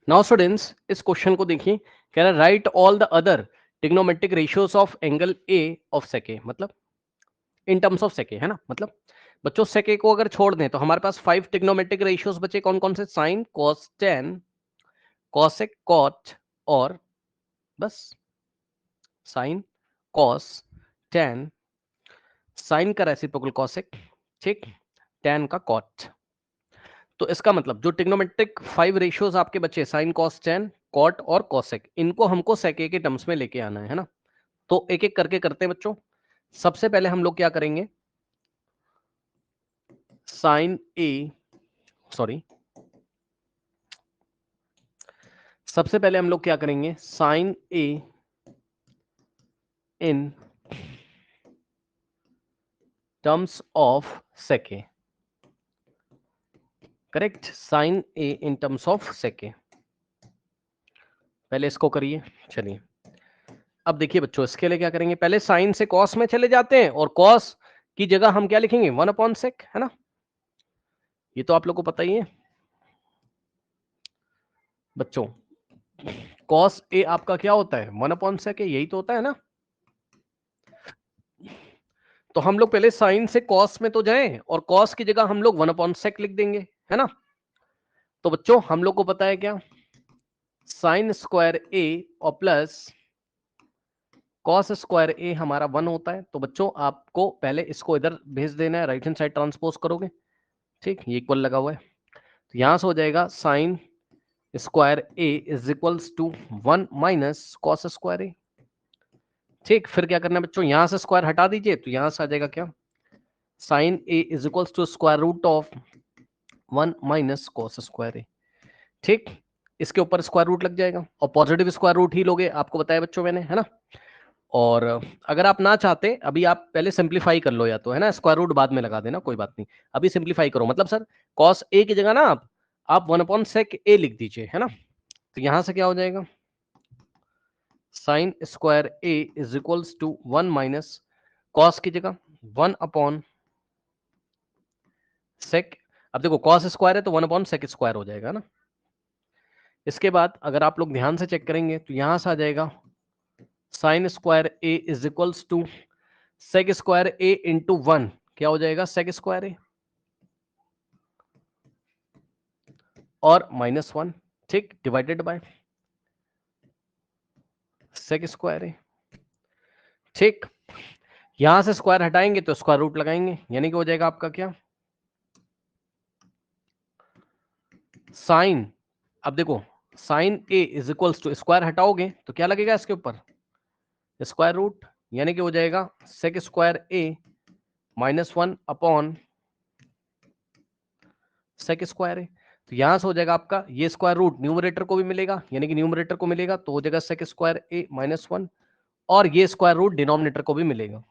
Now students, इस question को देखिए। कह रहा है right all the other trigonometric ratios of angle A of सेके, मतलब इन टर्म्स ऑफ सेके, है ना। मतलब बच्चों सेके को अगर छोड़ दें तो हमारे पास 5 ट्रिग्नोमेट्रिक रेशियोज बचे। कौन कौन से? Sine, cos, tan, cosec, cot और बस साइन, कॉस, टेन, साइन का रेसिप्रोकल कॉसेक, ठीक, टेन का कॉट। तो इसका मतलब जो ट्रिग्नोमेट्रिक 5 रेशियोज आपके बचे, साइन, कॉस, टेन, कॉट और कॉसेक, इनको हमको सेके के टर्म्स में लेके आना है ना। तो एक एक करके करते हैं बच्चों। सबसे पहले हम लोग क्या करेंगे, साइन ए, सॉरी, सबसे पहले हम लोग क्या करेंगे, sine A in terms of sec, correct, sine A in terms of sec, पहले इसको करिए। चलिए अब देखिए बच्चों, इसके लिए क्या करेंगे, पहले साइन से कॉस में चले जाते हैं और कॉस की जगह हम क्या लिखेंगे, 1/sec, है ना। ये तो आप लोग को पता ही है बच्चों। कॉस ए आपका क्या होता है, 1/sec, यही तो होता है ना। तो हम लोग पहले साइन से कॉस में तो जाएं और कॉस की जगह हम लोग 1/sec लिख देंगे, है ना। तो बच्चों हम लोग को पता है क्या, साइन स्क्वायर ए और प्लस कॉस स्क्वायर ए हमारा 1 होता है। तो बच्चों आपको पहले इसको इधर भेज देना है, राइट हैंड साइड ट्रांसपोज करोगे, ठीक, ये इक्वल लगा हुआ है। तो यहां से हो जाएगा sine square A is equals to 1 minus cos square A, ठीक। फिर क्या करना है बच्चों, यहां से स्क्वायर हटा दीजिए, तो यहां से आ जाएगा क्या, sine A is equals to square root of 1 minus cos square A, ठीक। इसके ऊपर स्क्वायर रूट लग जाएगा और पॉजिटिव स्क्वायर रूट ही लोगे, आपको बताया बच्चों मैंने, है ना। और अगर आप ना चाहते, अभी आप पहले सिंप्लीफाई कर लो, या तो है ना स्क्वायर रूट बाद में लगा देना, कोई बात नहीं। अभी सिंप्लीफाई करो, मतलब सर कॉस ए की जगह ना आप 1/sec ए लिख दीजिए, है ना। तो यहां से क्या हो जाएगा, sine square A is equals to 1 minus cos की जगह 1/sec। अब देखो कॉस स्क्वायर है तो 1/sec स्क्वायर हो जाएगा ना। इसके बाद अगर आप लोग ध्यान से चेक करेंगे तो यहां से आ जाएगा sine square A is equals to sec square A into 1, क्या हो जाएगा, सेक स्क्वायर ए और -1, ठीक, divided by sec square A, ठीक। यहां से स्क्वायर हटाएंगे तो स्क्वायर रूट लगाएंगे, यानी कि हो जाएगा आपका क्या, साइन, अब देखो sine A is equals to, square हटाओगे तो क्या लगेगा इसके ऊपर, स्क्वायर रूट, यानी कि हो जाएगा sec square A -1 upon sec square A. तो यहां से हो जाएगा आपका ये स्क्वायर रूट न्यूमरेटर को भी मिलेगा, यानी कि न्यूमरेटर को मिलेगा तो हो जाएगा सेक स्क्वायर ए -1, और ये स्क्वायर रूट डिनोमिनेटर को भी मिलेगा।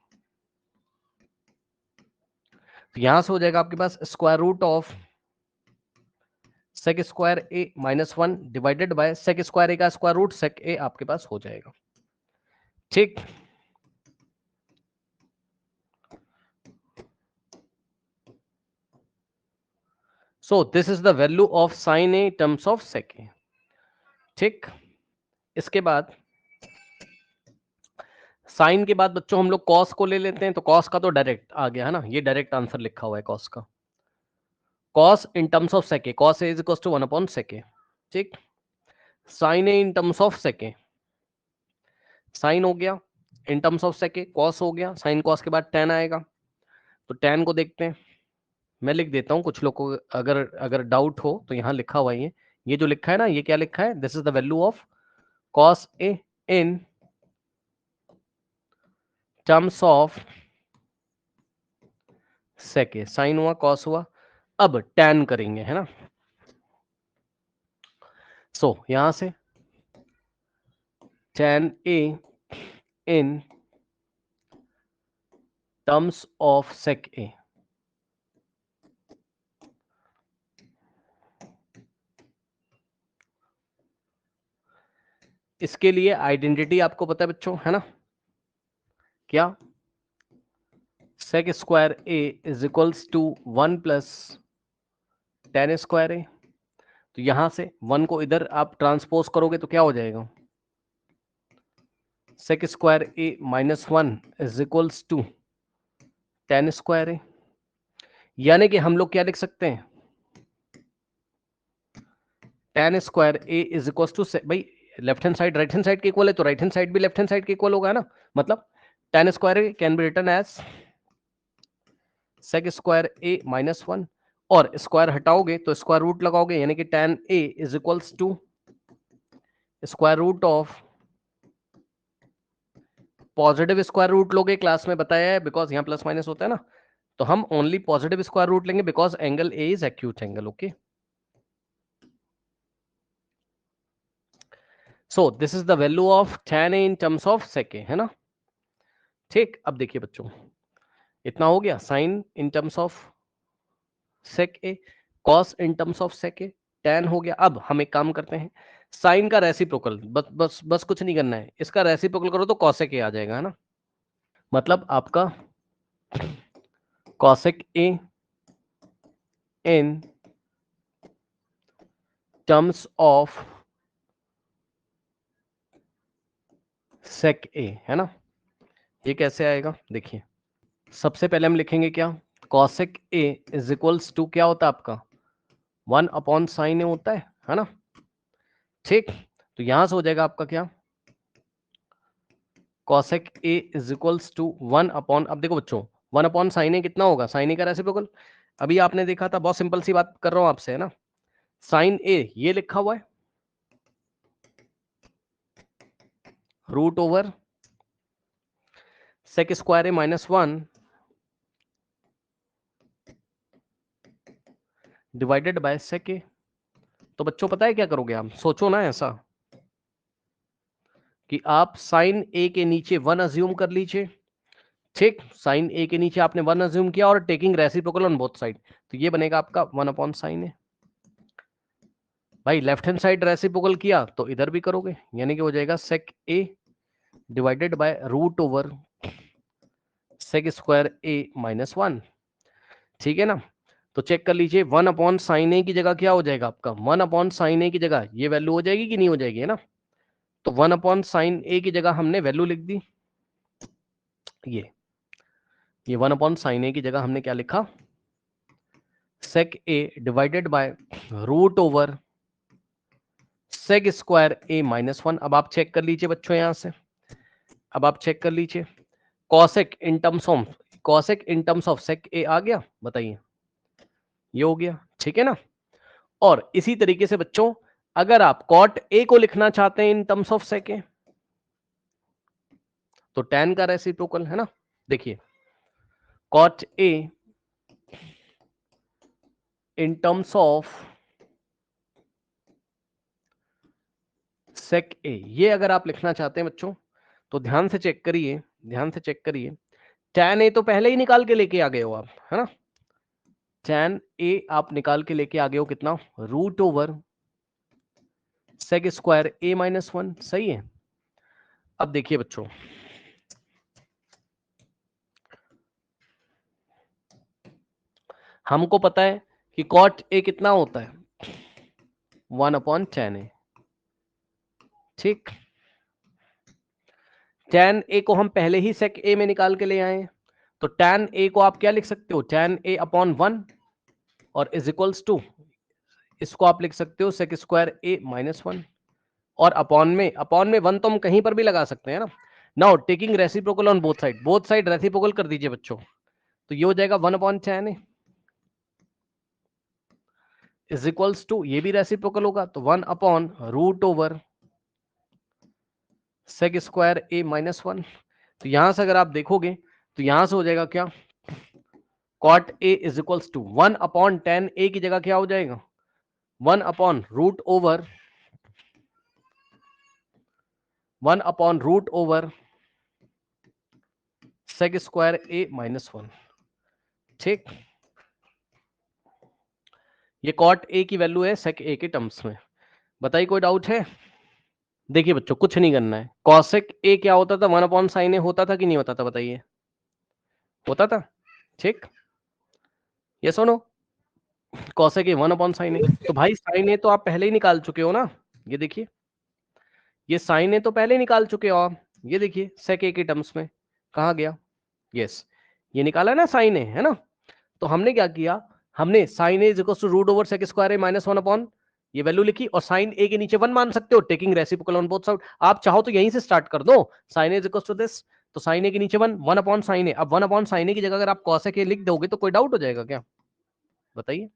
तो यहां से हो जाएगा आपके पास square root of sec square A -1 divided by sec square A का स्क्वायर रूट सेक ए आपके पास हो जाएगा, ठीक। So this is the value of sine A terms of sec A, ठीक। इसके बाद साइन के बाद बच्चों हम लोग कॉस को ले लेते हैं, तो कॉस का तो डायरेक्ट आ गया है ना, ये डायरेक्ट आंसर लिखा हुआ है कॉस का, cos in terms of sec A, cos A is equal to 1/sec A, ठीक। Sine A in terms of sec A, sine हो गया in terms of sec A, cos हो गया, साइन कॉस के बाद टेन आएगा। तो टेन को देखते हैं, मैं लिख देता हूं, कुछ लोग को अगर अगर डाउट हो तो यहाँ लिखा हुआ है, ये जो लिखा है ना, ये क्या लिखा है, this is the value of cos A in terms of sec A, sine हुआ कॉस हुआ, अब टेन करेंगे, है ना। सो यहां से tan A in terms of sec A, इसके लिए आइडेंटिटी आपको पता है बच्चों, है ना, क्या, sec square A is equals to 1 plus tan square A, तो यहां से 1 को इधर आप ट्रांसपोज करोगे तो क्या हो जाएगा, sec square A minus 1 is equals to tan square A. यानी कि हम लोग क्या लिख सकते हैं, tan square A is equals to, भाई left hand side right hand side के इक्वल है तो राइट हैंड साइड भी लेफ्ट हैंड साइड के इक्वल होगा ना। मतलब tan square A can be written as sec square A minus 1, और स्क्वायर हटाओगे तो स्क्वायर रूट लगाओगे, यानी कि tan A is equals to square root of, positive square root लोगे, क्लास में बताया है, बिकॉज यहाँ प्लस माइनस होता है ना, तो हम ओनली पॉजिटिव स्क्वायर रूट लेंगे because angle A is acute angle. Okay, so this is the value of tan A in terms of sec a, है ना। ठीक, अब देखिए बच्चों, इतना हो गया sine in terms of sec a, cos in terms of sec a, tan हो गया। अब हम एक काम करते हैं, साइन का रेसिप्रोकल, बस बस बस कुछ नहीं करना है, इसका रेसिप्रोकल करो तो cosec a आ जाएगा, है ना। मतलब आपका cosec a in terms of sec a, है ना। ये कैसे आएगा देखिए, सबसे पहले हम लिखेंगे क्या, cosec a is equals to क्या होता है आपका 1 अपॉन साइन ए होता है ना। ठीक, तो यहां से हो जाएगा आपका क्या, cosec a is equals to 1 upon, अब देखो बच्चों 1 अपॉन साइन ए कितना होगा, साइन ए का रेसिप्रोकल अभी आपने देखा था, बहुत सिंपल सी बात कर रहा हूं आपसे, है ना। साइन ए ये लिखा हुआ है root over sec square A minus 1 divided by sec A. तो बच्चों पता है क्या करोगे आप, सोचो ना ऐसा कि आप साइन ए के नीचे 1 अज्यूम कर लीजिए। ठीक, साइन ए के नीचे आपने 1 अज्यूम किया और taking reciprocal on both side, तो ये बनेगा आपका 1 अपॉन साइन ए। भाई लेफ्ट हैंड साइड रेसिप्रोकल किया तो इधर भी करोगे, यानी कि हो जाएगा sec A divided by root over sec square A minus 1। ठीक है ना, तो चेक कर लीजिए 1 अपॉन साइन ए की जगह क्या हो जाएगा आपका, 1 अपॉन साइन ए की जगह ये वैल्यू हो जाएगी कि नहीं हो जाएगी, है ना। तो 1 अपॉन साइन ए की जगह हमने वैल्यू लिख दी, ये 1 अपॉन साइन ए की जगह हमने क्या लिखा, sec A divided by root over sec square A minus 1। अब आप चेक कर लीजिए बच्चों, यहां से अब आप चेक कर लीजिए, cosec in terms of sec A आ गया, बताइए ये हो गया, ठीक है ना। और इसी तरीके से बच्चों अगर आप कॉट ए को लिखना चाहते हैं इन टर्म्स ऑफ सेक ए, तो tan का रेसिप्रोकल, है ना। देखिए cot A in terms of sec A, ये अगर आप लिखना चाहते हैं बच्चों तो ध्यान से चेक करिए, ध्यान से चेक करिए, tan ए तो पहले ही निकाल के लेके आ गए हो आप, है ना। tan ए आप निकाल के लेके आ गए हो कितना, root over sec square A minus 1, सही है। अब देखिए बच्चों, हमको पता है कि कॉट ए कितना होता है 1 अपॉन tan ए। ठीक, tan ए को हम पहले ही सेक ए में निकाल के ले आए हैं, तो tan ए को आप क्या लिख सकते हो, tan ए अपॉन 1 और इज इक्वल्स टू, इसको आप लिख सकते हो सेक स्क्वायर ए माइनस 1, और अपॉन में 1 तो हम कहीं पर भी लगा सकते हैं ना। Now taking reciprocal on both side reciprocal कर दीजिए बच्चों, तो ये हो जाएगा 1 upon tan A is equals to, ये भी रेसिप्रोकल होगा तो 1 upon root over sec square A minus 1। तो यहां से अगर आप देखोगे तो यहां से हो जाएगा क्या, cot A is equals to 1 upon tan A की जगह क्या हो जाएगा, 1 upon root over 1 upon root over sec square A minus 1। ठीक, ये कॉट ए की वैल्यू है सेक ए के टर्म्स में। बताइए कोई डाउट है। देखिए बच्चों कुछ नहीं करना है, कॉसेक ए क्या होता था 1 अपॉन साइन ए होता था कि नहीं होता था, बताइए होता था। ठीक, ये सुनो, कॉसेक ए 1/sin ए। तो भाई साइन ए तो आप पहले ही निकाल चुके हो ना, ये देखिए, ये साइन ए तो पहले ही निकाल चुके हो आप, ये देखिए सेक ए के टर्म्स में कहा गया, यस ये निकाला ना साइन ए, है ना। तो हमने क्या किया, हमने sine A is equal to root over sec square A minus 1 upon ये वैल्यू लिखी, और साइन ए के नीचे 1 मान सकते हो, taking reciprocal on both side. आप चाहो तो यहीं से स्टार्ट कर दो, sine A is equal to this, तो साइन ए के नीचे 1 अपॉन साइन ए। अब 1 अपॉन साइन ए की जगह अगर आप कॉसेक ए लिख दोगे तो कोई डाउट हो जाएगा क्या, बताइए।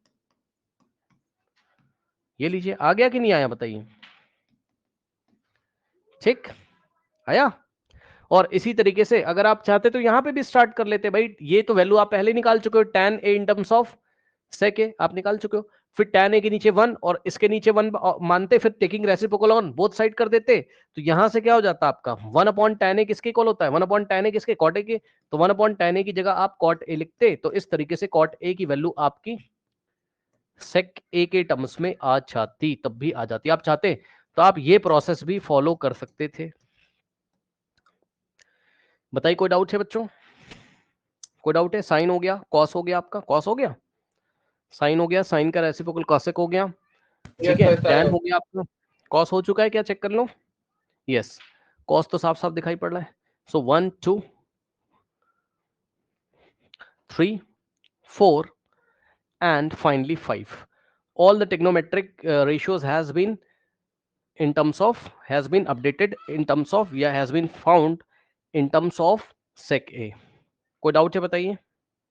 ये लीजिए, आ गया कि नहीं आया बताइए, ठीक आया। और इसी तरीके से अगर आप चाहते तो यहां पे भी स्टार्ट कर लेते भाई, ये तो वैल्यू आप पहले निकाल चुके हो, tan a in terms of sec a आप निकाल चुके हो, फिर tan a के नीचे 1 और इसके नीचे 1 मानते, फिर taking reciprocal on both side कर देते, तो यहां से क्या हो जाता आपका 1 अपॉन tan a किसके इक्वल होता है, 1 अपॉन tan a किसके, cot a के, तो 1 अपॉन tan a की जगह आप cot a लिखते, तो इस तरीके से cot a की वैल्यू आपकी sec a के टर्म्स में आ जाती, तब भी आ जाती, आप चाहते तो आप ये प्रोसेस भी फॉलो कर सकते थे। बताइए कोई डाउट है बच्चों, कोई डाउट है। साइन हो गया, कॉस हो गया, आपका कॉस हो गया, साइन हो गया, साइन का रेसिप्रोकल कॉसेक हो गया, ठीक है, टैन हो गया आपका, कॉस हो चुका है क्या, चेक कर लो, यस कॉस तो साफ साफ दिखाई पड़ रहा है। सो 1 2 3 4 and finally 5, all the trigonometric ratios has been in terms of, has been updated in terms of, या has been found in terms of sec a। कोई डाउट है बताइए।